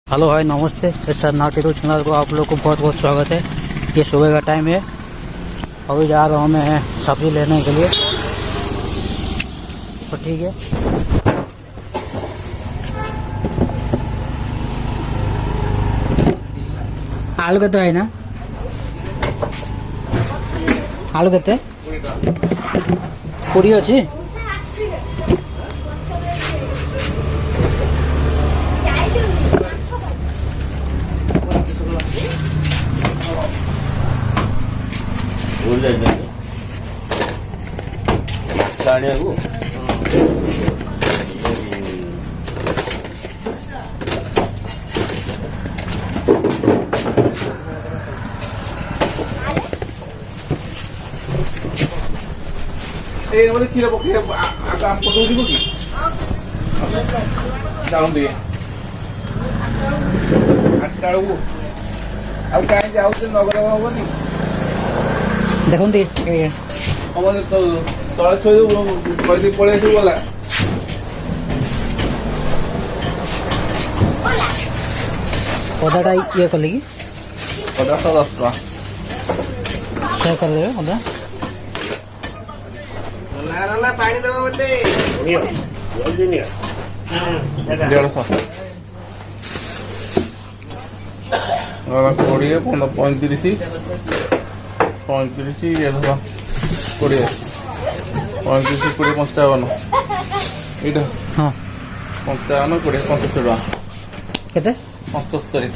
Hello भाई, नमस्ते। इस नाटिकल चैनल को आप लोग को बहुत बहुत स्वागत है। ये सुबह का टाइम है। अभी जा रहा हूँ मैं सब्जी लेने के लिए, तो ठीक है। आलू कते भाई ना, आलू कते 20 अच्छी। କ୍ଷୀର ପକେଇ ପକଉଥିବ କି ଯାଉନ ଟିକେ 8ଟା ବେଳକୁ ଆଉ କାହିଁ ଯାଉଛି ନଗର ହବନି ଦେଖନ୍ତି ହବନି ତଳେ ଥୋଇଦେବୁ କହିଦେଇ ପଳେଇ ଆସିବୁ ଗଲା। ଅଦାଟା ଇଏ କଲେ କି ଅଦା 10 ଟଙ୍କା ସେୟା କରିଦେବେ। ଅଦା ପାଣି ଦେବ ବୋଧେ 150 20 35 20 55 ଏଇଟା ହଁ 55 20 75 ଟଙ୍କା କେତେ 75।